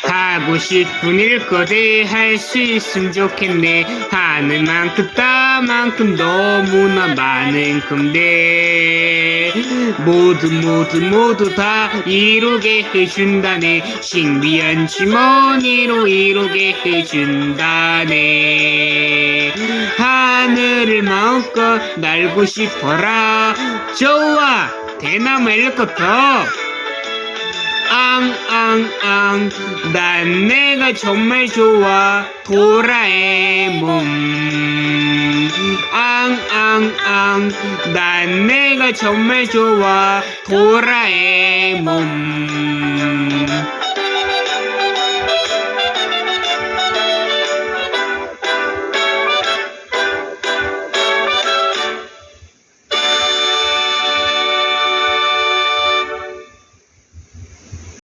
하고 싶은 일 거대 할 수 있으면 좋겠네. 하는 만큼 따 만큼 너무나 많은 건데 모두 다 이루게 해준다네. 신비한 주머니로 이루게 해준다네. 하늘을 마음껏 날고 싶어라. 좋아, 대나무 헬리콥터. 앙앙앙, 난 내가 정말 좋아, 도라에몽. 앙앙앙, 난 내가 정말 좋아, 도라에몽.